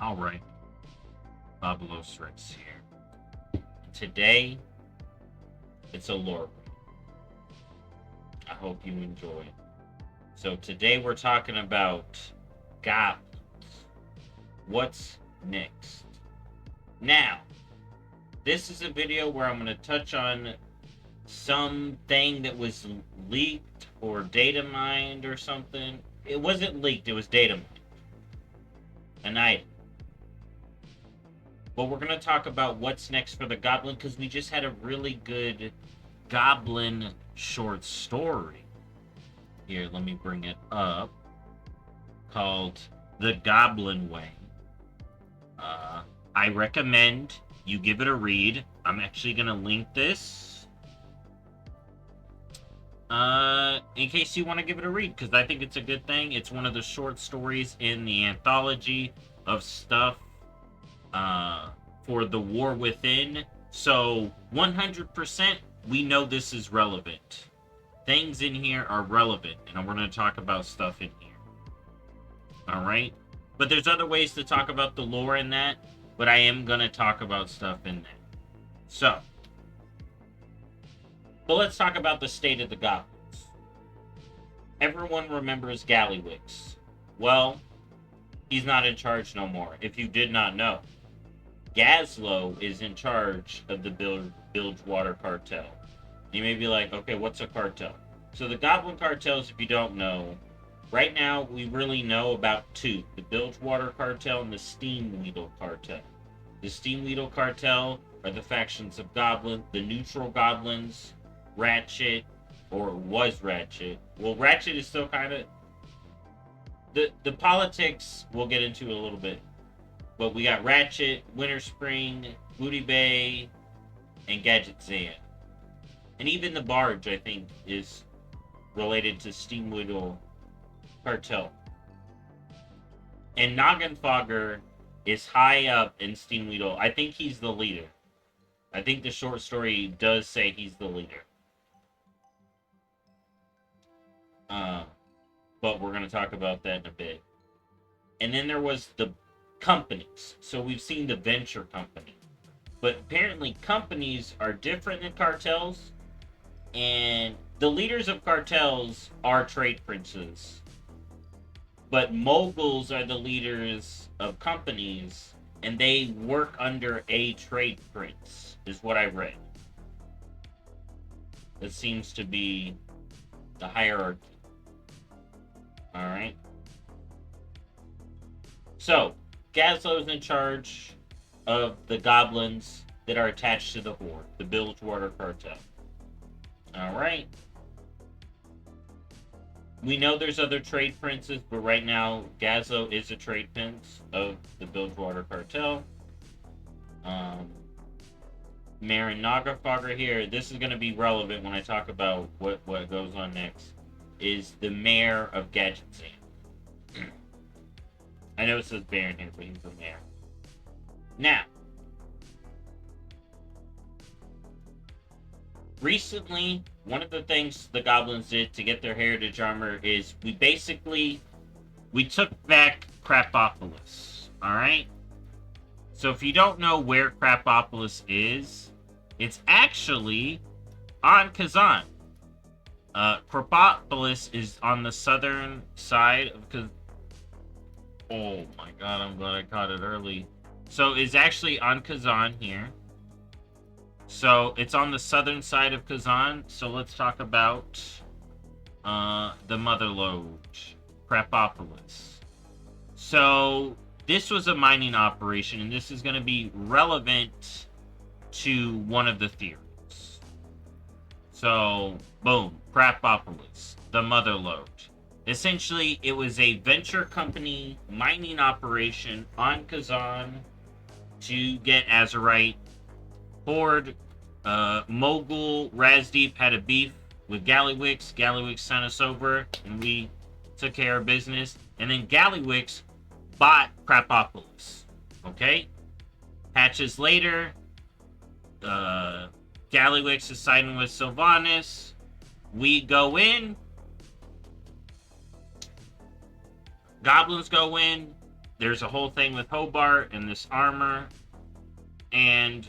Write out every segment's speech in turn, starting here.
Alright, BobalosRex here. Today, it's a lore read. I hope you enjoy it. So today we're talking about goblins. What's next? Now, this is a video where I'm going to touch on something that was leaked or data mined or something. It wasn't leaked, it was data mined. An item. But we're going to talk about what's next for the goblin because we just had a really good goblin short story. Here, let me bring it up. Called The Goblin Way. I recommend you give it a read. I'm actually going to link this. In case you want to give it a read, because I think it's a good thing. It's one of the short stories in the anthology of stuff for the War Within. So 100% we know this is relevant. Things in here are relevant, and we're going to talk about stuff in here. Alright? But there's other ways to talk about the lore in that, but I am going to talk about stuff in that. So, but let's talk about the state of the goblins. Everyone remembers Gallywix. Well, he's not in charge no more, if you did not know. Gazlowe is in charge of the Bilgewater Cartel. You may be like, okay, what's a cartel? So the Goblin Cartels, if you don't know, right now we really know about two. The Bilgewater Cartel and the Steamweedle Cartel. The Steamweedle Cartel are the factions of Goblin, the neutral Goblins, Ratchet, or was Ratchet. Well, Ratchet is still kind of... The politics we'll get into a little bit. But we got Ratchet, Winter Spring, Booty Bay, and Gadget Zan. And even the Barge, I think, is related to Steamweedle Cartel. And Noggenfogger is high up in Steamweedle. I think he's the leader. I think the short story does say he's the leader. But we're going to talk about that in a bit. And then there was the companies. So we've seen the venture company. But apparently companies are different than cartels. And the leaders of cartels are trade princes. But moguls are the leaders of companies. And they work under a trade prince, is what I read. That seems to be the hierarchy. Alright. So, Gazlowe's in charge of the goblins that are attached to the Horde, the Bilgewater Cartel. Alright. We know there's other trade princes, but right now, Gazlowe is a trade prince of the Bilgewater Cartel. Marin Noggenfogger here, this is going to be relevant when I talk about what goes on next, is the mayor of Gadget Zan. I know it says Baron here, but he's the mayor. Now, recently, one of the things the goblins did to get their heritage armor is we took back Crapopolis. Alright? So if you don't know where Crapopolis is, it's actually on Kazan. Crapopolis is on the southern side of Kazan. Oh my god, I'm glad I caught it early. So it's actually on Kazan here. So it's on the southern side of Kazan. So let's talk about the Mother Lode, Crapopolis. So this was a mining operation, and this is going to be relevant to one of the theories. So, boom, Crapopolis, the Mother Lode. Essentially, it was a venture company mining operation on Kazan to get Azurite. Horde, Mogul, Razdeep had a beef with Gallywix. Gallywix sent us over, and we took care of business. And then Gallywix bought Crapopolis. Okay? Patches later, Gallywix is siding with Sylvanas. We go in. Goblins go in. there's a whole thing with Hobart and this armor, and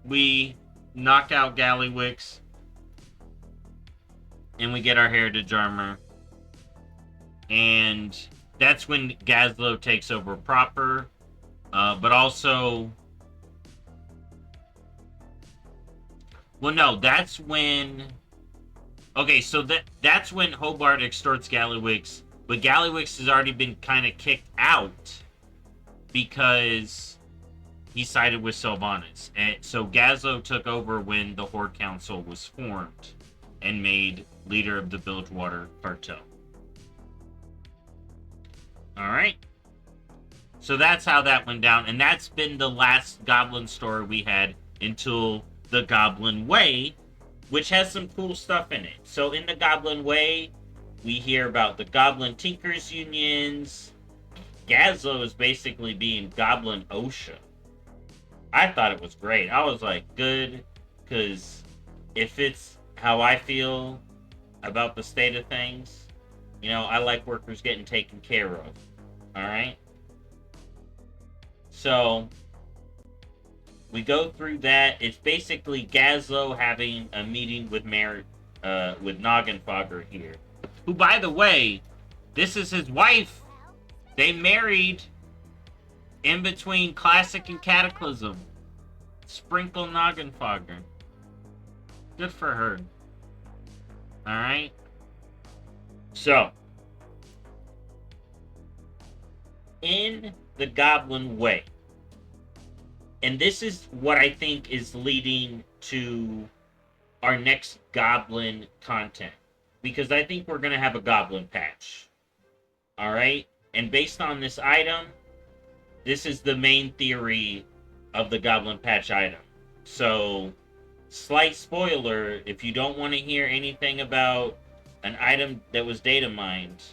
we knock out Gallywix, and we get our heritage armor, and that's when Gazlo takes over proper, but also, well, no, that's when, okay, so that's when Hobart extorts Gallywix, but Gallywix has already been kind of kicked out because he sided with Sylvanas. And so Gazlo took over when the Horde Council was formed and made leader of the Bilgewater Cartel. Alright. So that's how that went down. And that's been the last Goblin story we had until the Goblin Way, which has some cool stuff in it. So in the Goblin Way, we hear about the Goblin Tinkers Unions. Gazlo is basically being Goblin OSHA. I thought it was great. I was like, good, because if it's how I feel about the state of things, you know, I like workers getting taken care of. Alright? So, we go through that. It's basically Gazlo having a meeting with with Noggenfogger here. Who, by the way, this is his wife. They married in between Classic and Cataclysm. Sprinkle Noggenfogger. Good for her. Alright? So, in the Goblin Way, and this is what I think is leading to our next Goblin content, because I think we're going to have a Goblin patch. Alright? And based on this item, this is the main theory of the Goblin patch item. So, slight spoiler, if you don't want to hear anything about an item that was data mined,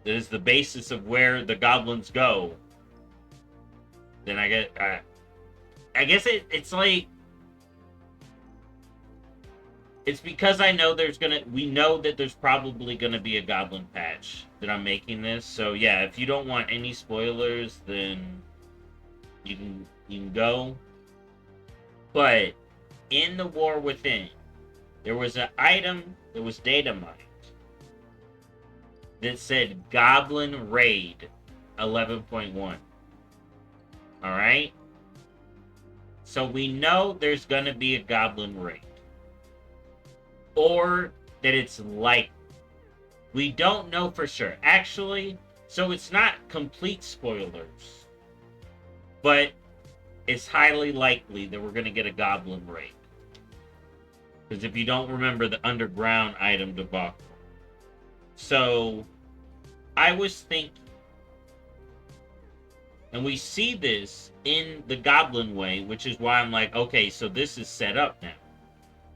that is the basis of where the goblins go, then I guess it's like, it's because I know we know that there's probably gonna be a Goblin patch that I'm making this. So yeah, if you don't want any spoilers, then you can go. But in the War Within, there was an item that was data mined that said Goblin Raid 11.1. Alright? So we know there's gonna be a Goblin Raid. Or that it's likely. We don't know for sure. Actually, so it's not complete spoilers. But it's highly likely that we're going to get a Goblin Raid. Because if you don't remember the underground item debacle. So, I was thinking, and we see this in the Goblin Way, which is why I'm like, okay, so this is set up now.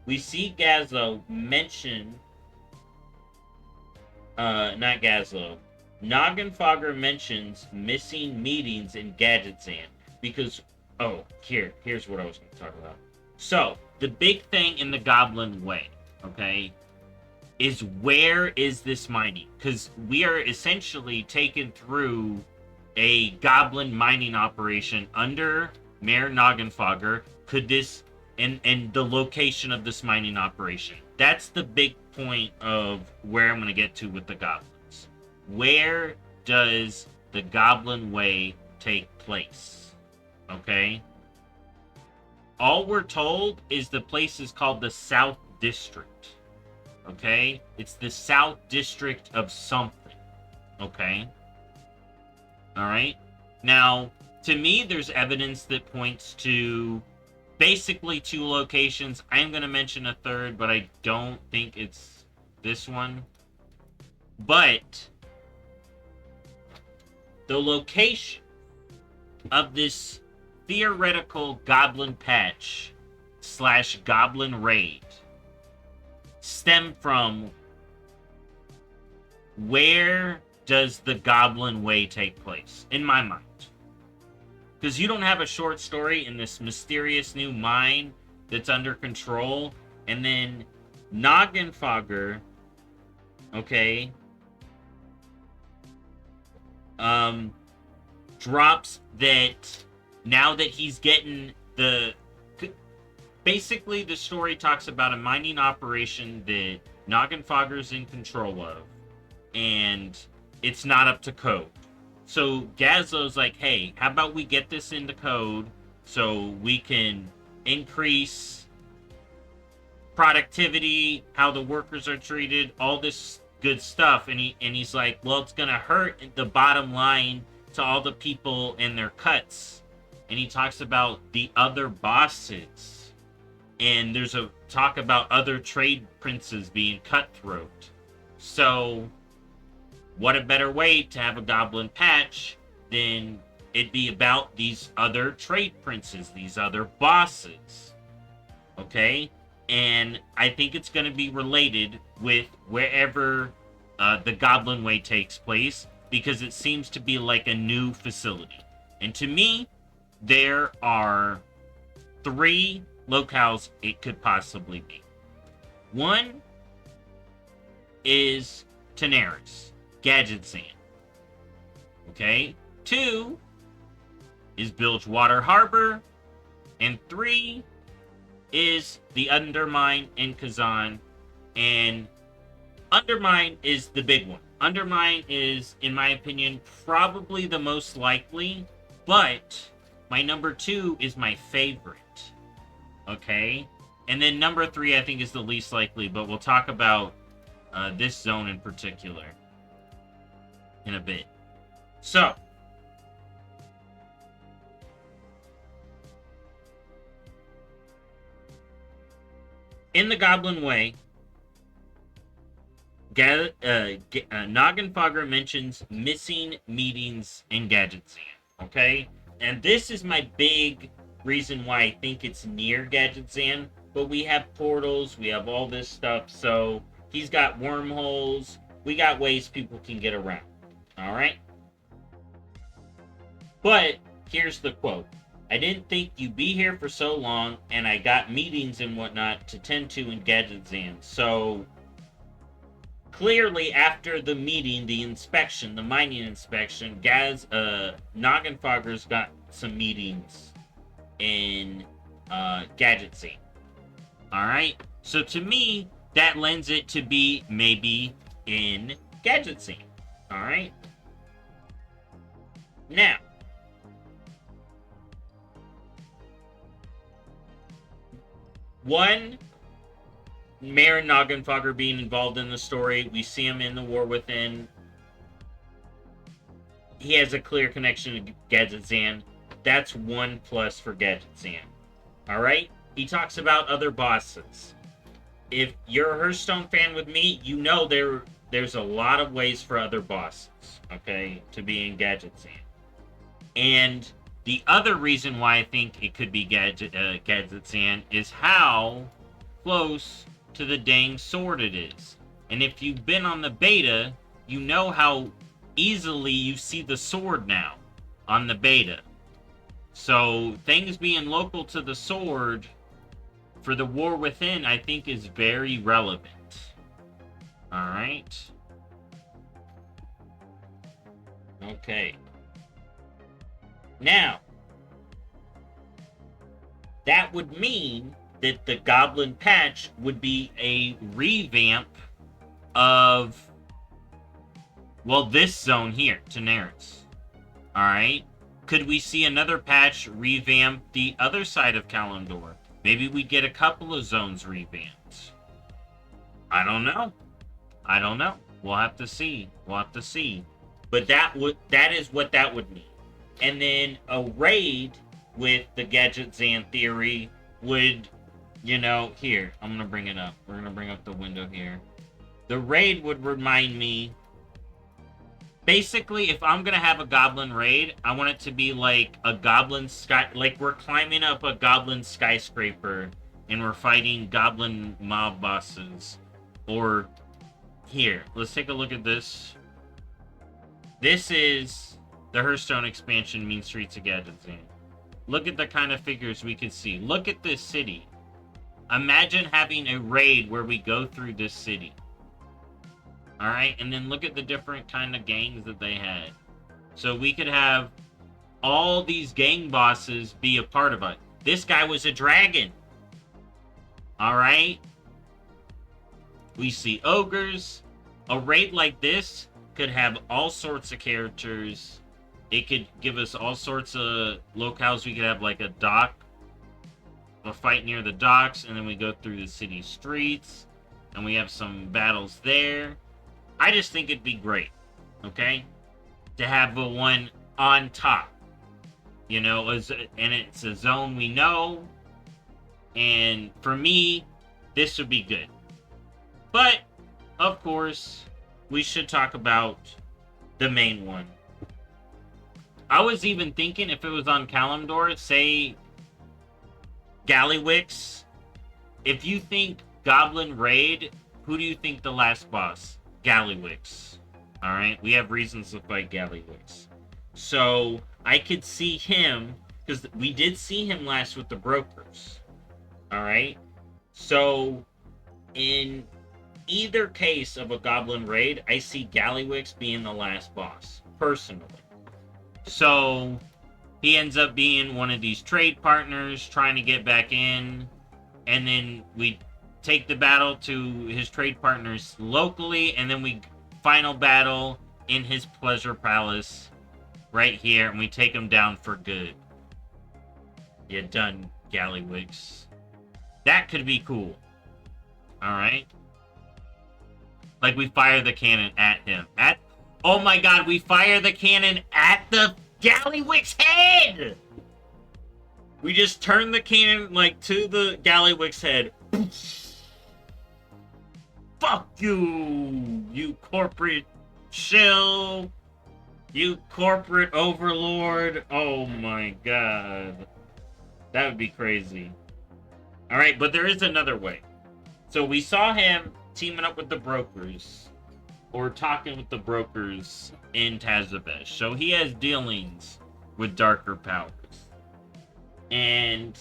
We see Gazlo mention, not Gazlo, Noggenfogger mentions missing meetings in Gadgetzan. Because, oh, here's what I was going to talk about. So, the big thing in the Goblin Way, okay, is where is this mining? Because we are essentially taken through a Goblin mining operation under Mayor Noggenfogger. Could this, and the location of this mining operation. That's the big point of where I'm going to get to with the Goblins. Where does the Goblin Way take place? Okay? All we're told is the place is called the South District. Okay? It's the South District of something. Okay? Alright? Now, to me, there's evidence that points to basically 2 locations. I am going to mention a third, but I don't think it's this one. But the location of this theoretical Goblin patch / Goblin Raid stem from where does the Goblin Way take place, in my mind. Because you don't have a short story in this mysterious new mine that's under control, and then Noggenfogger, okay, drops that now that he's getting the... Basically, the story talks about a mining operation that Noggenfogger's in control of, and it's not up to code. So Gazlo's like, hey, how about we get this into code so we can increase productivity, how the workers are treated, all this good stuff. And he's like, well, it's gonna hurt the bottom line to all the people and their cuts. And he talks about the other bosses. And there's a talk about other trade princes being cutthroat. So, what a better way to have a goblin patch than it'd be about these other trade princes, these other bosses. Okay? And I think it's going to be related with wherever the Goblin Way takes place, because it seems to be like a new facility. And to me, there are 3 locales it could possibly be. One is Daenerys, Gadget Sand. Okay? 2 is Bilgewater Harbor. And 3 is the Undermine in Kazan. And Undermine is the big one. Undermine is, in my opinion, probably the most likely, but my number 2 is my favorite. Okay? And then number 3, I think, is the least likely, but we'll talk about this zone in particular in a bit. So, in the Goblin Way, Noggenfogger mentions missing meetings in Gadget Zan. Okay? And this is my big reason why I think it's near Gadget Zan. But we have portals, we have all this stuff, so he's got wormholes. We got ways people can get around. Alright? But here's the quote. I didn't think you'd be here for so long, and I got meetings and whatnot to tend to in Gadget Zan. So, clearly after the meeting, the inspection, the mining inspection, Noggenfogger's got some meetings in Gadget Zan. Alright? So to me, that lends it to be maybe in Gadget Zan. Alright? Now, one, Mayor Noggenfogger being involved in the story. We see him in the War Within. He has a clear connection to Gadget Zan. That's 1 plus for Gadget Zan. Alright? He talks about other bosses. If you're a Hearthstone fan with me, you know there's a lot of ways for other bosses, okay, to be in Gadget Zan. And the other reason why I think it could be Gadget Zan is how close to the dang sword it is. And if you've been on the beta, you know how easily you see the sword now on the beta. So things being local to the sword for the War Within, I think, is very relevant. Alright. Okay. Now, that would mean that the Goblin patch would be a revamp of, well, this zone here, Daenerys. Alright? Could we see another patch revamp the other side of Kalimdor? Maybe we get a couple of zones revamped. I don't know. I don't know. We'll have to see. We'll have to see. But that is what that would mean. And then a raid with the Gadget Zan theory would, here, I'm going to bring it up. We're going to bring up the window here. The raid would remind me, basically, if I'm going to have a goblin raid, I want it to be like a goblin like we're climbing up a goblin skyscraper and we're fighting goblin mob bosses. Or, here, let's take a look at this. This is the Hearthstone expansion, Mean Streets of Gadget Zan. Look at the kind of figures we could see. Look at this city. Imagine having a raid where we go through this city. Alright, and then look at the different kind of gangs that they had. So we could have all these gang bosses be a part of it. This guy was a dragon. Alright? We see ogres. A raid like this could have all sorts of characters. It could give us all sorts of locales. We could have like a dock, a fight near the docks, and then we go through the city streets, and we have some battles there. I just think it'd be great, okay, to have the one on top, you know, and it's a zone we know, and for me, this would be good. But, of course, we should talk about the main one. I was even thinking if it was on Kalimdor, say Gallywix. If you think Goblin Raid, who do you think the last boss? Gallywix. Alright, we have reasons to fight Gallywix. So, I could see him, because we did see him last with the Brokers. Alright? So, in either case of a Goblin Raid, I see Gallywix being the last boss, personally. So, he ends up being one of these trade partners trying to get back in, and then we take the battle to his trade partners locally, and then we final battle in his pleasure palace right here, and we take him down for good. You're done, Gallywix. That could be cool. Alright? Like, we fire the cannon at him. Oh my god, we fire the cannon at the Gallywix head! We just turn the cannon, like, to the Gallywix head. Fuck you, you corporate shill. You corporate overlord. Oh my god. That would be crazy. Alright, but there is another way. So we saw him teaming up with the Brokers, or talking with the Brokers in Tazabesh. So he has dealings with darker powers. And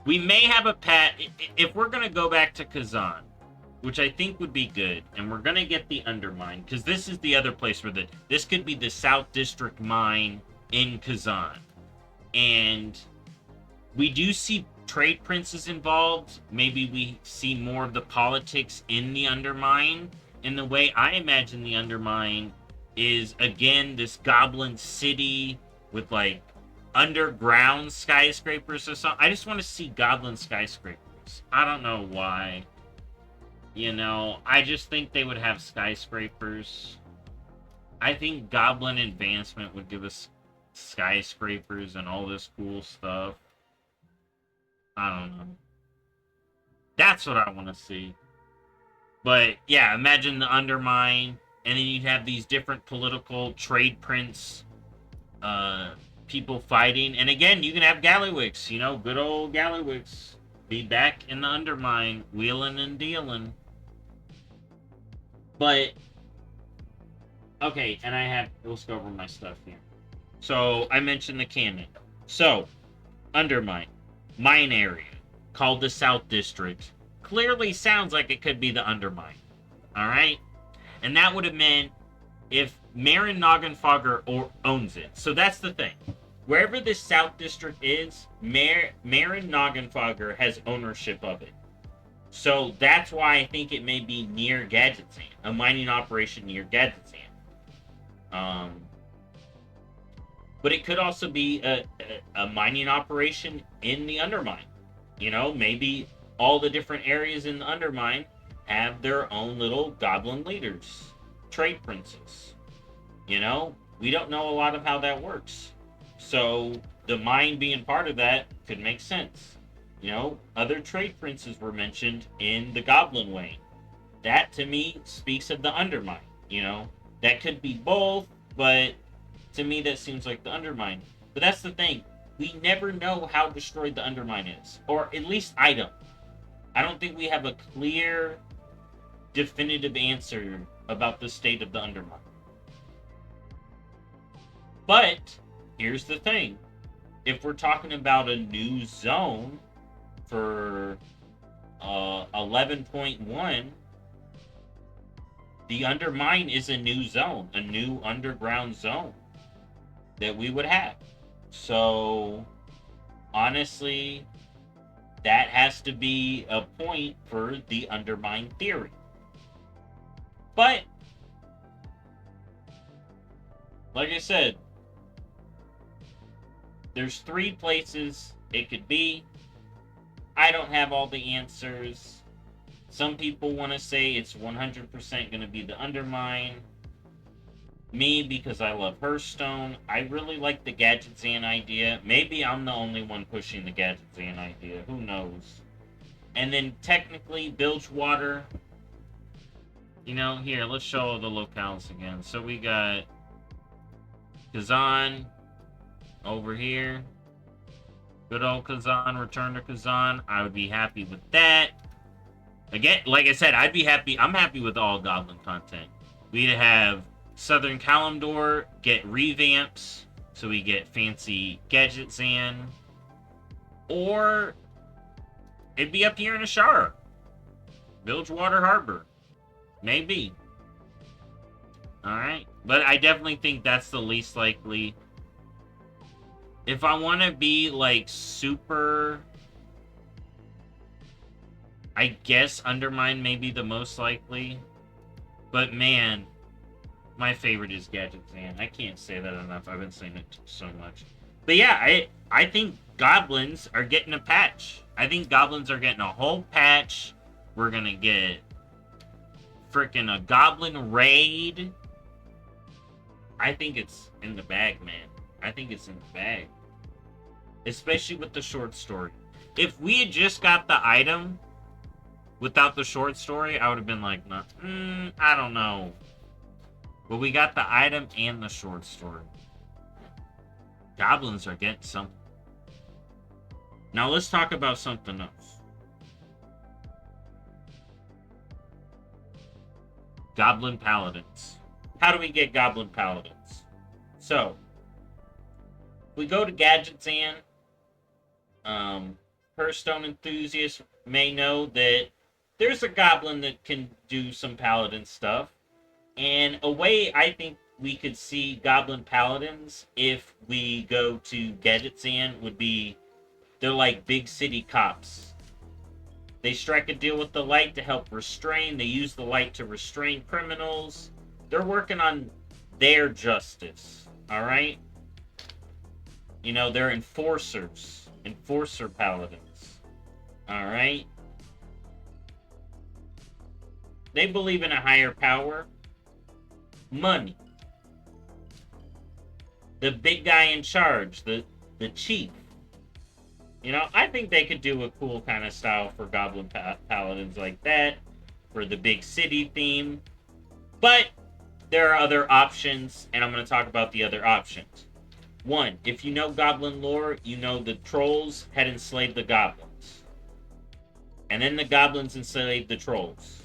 we may have a if we're going to go back to Kazan, which I think would be good, and we're going to get the Undermine, because this is the other place where this could be the South District Mine in Kazan. And we do see trade princes involved. Maybe we see more of the politics in the Undermine. And the way I imagine the Undermine is, again, this goblin city with, like, underground skyscrapers or something. I just want to see goblin skyscrapers. I don't know why. You know, I just think they would have skyscrapers. I think Goblin Advancement would give us skyscrapers and all this cool stuff. I don't know. That's what I want to see. But, yeah, imagine the Undermine, and then you'd have these different political trade prince people fighting. And again, you can have Gallywix, you know, good old Gallywix. Be back in the Undermine, wheeling and dealing. But, okay, and let's go over my stuff here. So, I mentioned the cannon. So, Undermine. Mine area, called the South District, clearly sounds like it could be the Undermine. Alright? And that would have meant if Marin Noggenfogger owns it. So that's the thing. Wherever this South District is, Marin Noggenfogger has ownership of it. So that's why I think it may be near Gadgetzan. A mining operation near Gadgetzan. But it could also be a mining operation in the Undermine. You know, maybe all the different areas in the Undermine have their own little goblin leaders. Trade princes. You know, we don't know a lot of how that works. So, the mine being part of that could make sense. You know, other trade princes were mentioned in the Goblin Way. That, to me, speaks of the Undermine. You know, that could be both, but to me, that seems like the Undermine. But that's the thing. We never know how destroyed the Undermine is. Or at least I don't. I don't think we have a clear, definitive answer about the state of the Undermine. But, here's the thing. If we're talking about a new zone for 11.1, The Undermine is a new zone, a new underground zone that we would have. So, honestly, that has to be a point for the Undermine theory. But, like I said, there's 3 places it could be. I don't have all the answers. Some people want to say it's 100% going to be the Undermine. Me, because I love Hearthstone, I really like the Gadget Zan idea. Maybe I'm the only one pushing the Gadget Zan idea. Who knows? And then technically, Bilgewater. You know, here, let's show the locales again. So we got Kazan over here. Good old Kazan, return to Kazan. I would be happy with that. Again, like I said, I'd be happy. I'm happy with all Goblin content. We'd have Southern Kalimdor get revamps, so we get fancy gadgets in. Or it'd be up here in Ashara. Bilgewater Harbor. Maybe. Alright. But I definitely think that's the least likely. If I want to be, like, super... I guess Undermine may be the most likely. But, man, my favorite is Gadget Zan. I can't say that enough. I've been saying it so much. But, yeah, I think Goblins are getting a patch. I think Goblins are getting a whole patch. We're going to get freaking a Goblin raid. I think it's in the bag, man. I think it's in the bag. Especially with the short story. If we had just got the item without the short story, I would have been like, nah, I don't know. But we got the item and the short story. Goblins are getting something. Now let's talk about something else. Goblin Paladins. How do we get Goblin Paladins? So, we go to Gadget Zan. Hearthstone enthusiasts may know that there's a goblin that can do some paladin stuff. And a way I think we could see Goblin Paladins if we go to Gadget Zan would be they're like big city cops. They strike a deal with the light to help restrain. They use the light to restrain criminals. They're working on their justice. Alright? You know, they're enforcers. Enforcer paladins. Alright? They believe in a higher power. Money. The big guy in charge. The chief. You know, I think they could do a cool kind of style for Goblin Paladins like that. For the big city theme. But there are other options, and I'm going to talk about the other options. One, if you know Goblin lore, you know the trolls had enslaved the goblins. And then the goblins enslaved the trolls.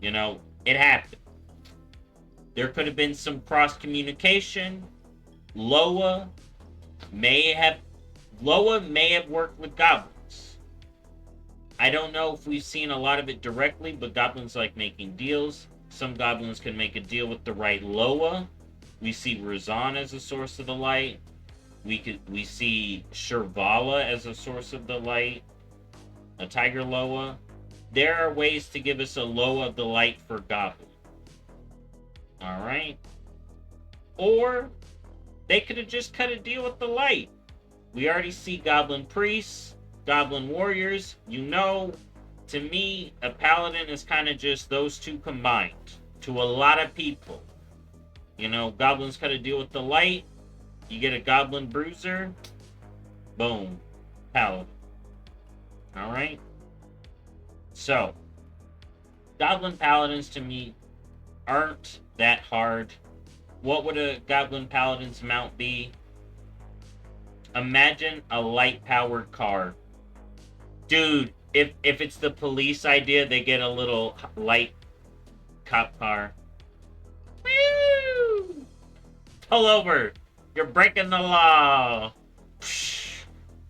You know, it happened. There could have been some cross-communication. Loa may have worked with goblins. I don't know if we've seen a lot of it directly, but goblins like making deals. Some goblins can make a deal with the right Loa. We see Razan as a source of the light. We see Shirvala as a source of the light. A Tiger Loa. There are ways to give us a Loa of the light for Goblin. Alright? Or they could have just cut a deal with the light. We already see Goblin Priests, Goblin Warriors. You know, to me, a Paladin is kind of just those two combined. To a lot of people. You know, Goblins cut a deal with the light. You get a Goblin Bruiser. Boom. Paladin. Alright? So, Goblin Paladins to me aren't that hard. What would a Goblin Paladin's mount be? Imagine a light-powered car. Dude, if it's the police idea, they get a little light cop car. Woo! Pull over. You're breaking the law.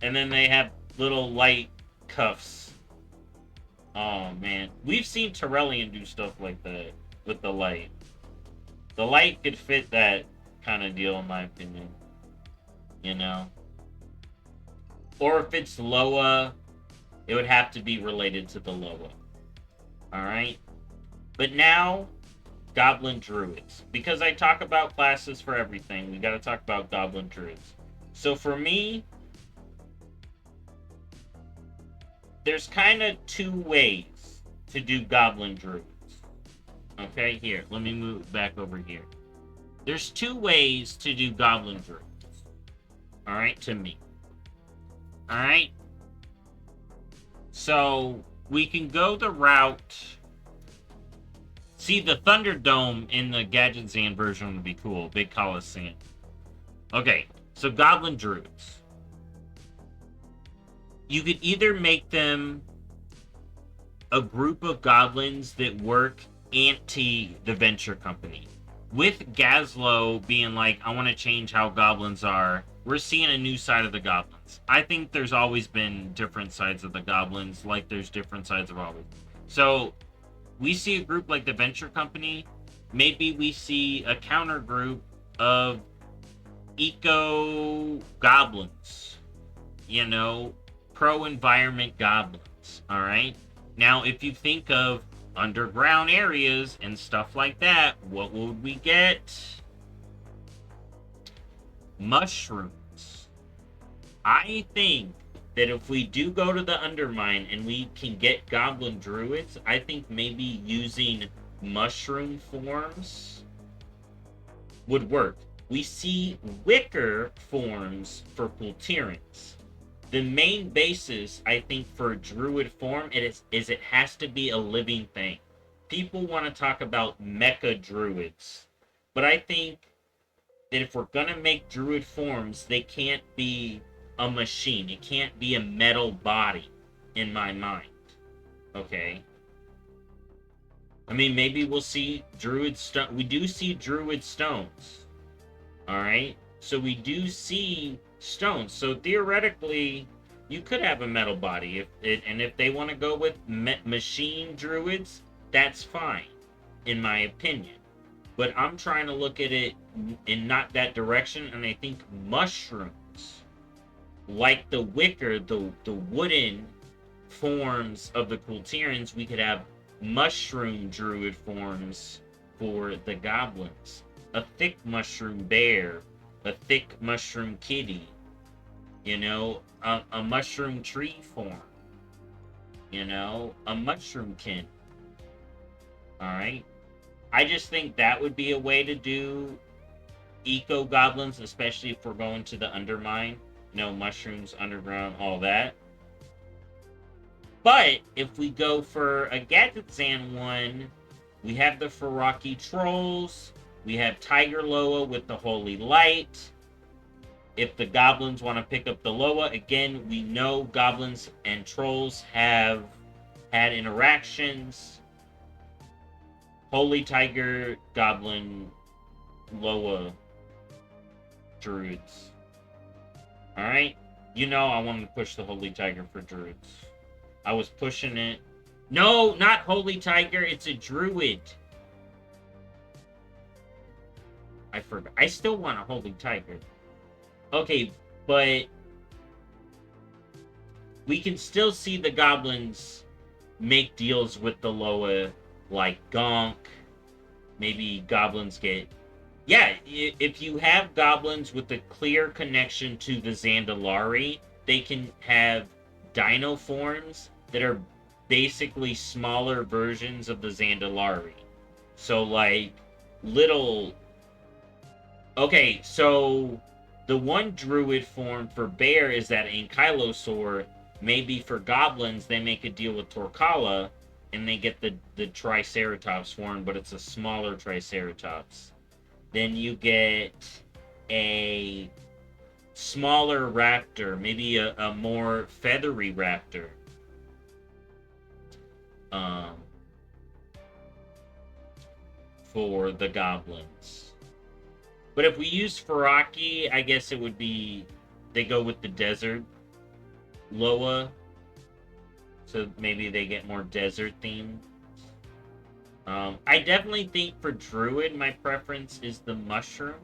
And then they have little light cuffs. Oh, man. We've seen Terrellian do stuff like that. with the light. The light could fit that kind of deal, in my opinion. You know? Or if it's Loa, it would have to be related to the Loa. Alright? But now, Goblin Druids. Because I talk about classes for everything, we gotta talk about Goblin Druids. So for me, there's kind of two ways to do Goblin Druids. Okay, here, let me move back over here. There's two ways to do Goblin Druids. Alright, to me. Alright? So, we can go the route... See, the Thunderdome in the Gadgetzan version would be cool. Big Coliseum. Okay, so Goblin Druids. You could either make them a group of goblins that work anti the Venture Company. With Gazlo being like, I want to change how goblins are, we're seeing a new side of the goblins. I think there's always been different sides of the goblins, like there's different sides of always. So, we see a group like the Venture Company, maybe we see a counter group of eco goblins, you know, pro-environment goblins, alright? Now, if you think of underground areas and stuff like that, what would we get? Mushrooms. I think that if we do go to the Undermine and we can get Goblin Druids, I think maybe using mushroom forms would work. We see wicker forms for Kultirans. The main basis, I think, for a Druid form is it has to be a living thing. People want to talk about mecha Druids, but I think that if we're going to make Druid forms, they can't be a machine. It can't be a metal body, in my mind. Okay? I mean, maybe we'll see Druid stone. We do see Druid stones. Alright? So we do see stones. So theoretically, you could have a metal body. If they want to go with machine Druids, that's fine, in my opinion. But I'm trying to look at it in not that direction, and I think mushrooms, like the wicker, the wooden forms of the Kultirans, we could have mushroom Druid forms for the goblins. A thick mushroom bear, a thick mushroom kitty, you know, a mushroom tree form, you know, a mushroomkin. Alright? I just think that would be a way to do eco goblins, especially if we're going to the Undermine. You know, mushrooms, underground, all that. But if we go for a Gadgetzan one, we have the Ferraki Trolls. We have Tiger Loa with the Holy Light. If the goblins want to pick up the Loa, again, we know goblins and trolls have had interactions. Holy Tiger, Goblin, Loa, Druids. Alright? You know I wanted to push the Holy Tiger for Druids. I was pushing it. No, not Holy Tiger. It's a Druid. I forgot. I still want a Holy Tiger. Okay, but we can still see the goblins make deals with the Loa, like Gonk. Maybe goblins get... Yeah, if you have goblins with a clear connection to the Zandalari, they can have dino forms that are basically smaller versions of the Zandalari. So, like, little... Okay, so the one Druid form for Bear is that Ankylosaur. Maybe for goblins, they make a deal with Torkala, and they get the Triceratops form, but it's a smaller Triceratops. Then you get a smaller raptor, maybe a more feathery raptor. For the goblins. But if we use Ferraki, I guess it would be... They go with the desert Loa. So maybe they get more desert themed. I definitely think for Druid, my preference is the mushroom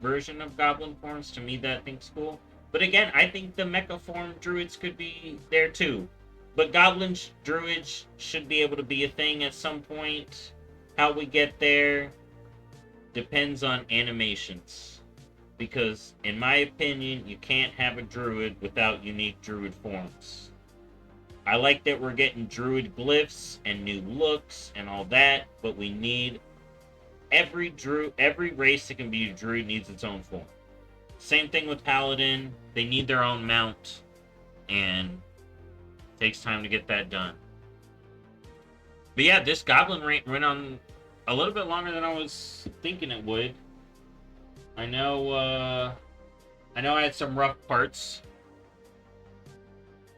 version of Goblin forms. To me, that thing's cool. But again, I think the Mecha form Druids could be there too. But Goblins, Druids should be able to be a thing at some point. How we get there depends on animations. Because, in my opinion, you can't have a Druid without unique Druid forms. I like that we're getting Druid glyphs and new looks and all that, but we need every race that can be a Druid needs its own form. Same thing with Paladin. They need their own mount, and it takes time to get that done. But yeah, this Goblin rant went on a little bit longer than I was thinking it would. I know I had some rough parts.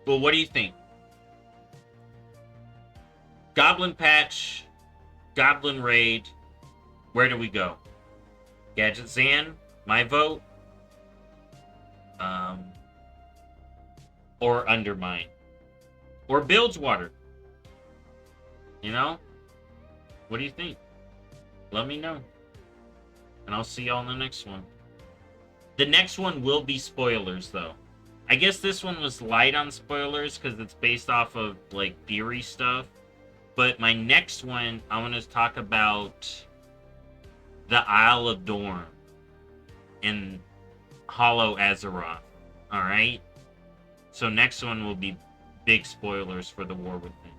But what do you think? Goblin patch, Goblin raid, where do we go? Gadget Zan, my vote. Or Undermine. Or Bilgewater. You know? What do you think? Let me know. And I'll see y'all in the next one. The next one will be spoilers, though. I guess this one was light on spoilers because it's based off of, like, theory stuff. But my next one, I want to talk about the Isle of Dorn in Hollow Azeroth. Alright? So next one will be big spoilers for the War Within.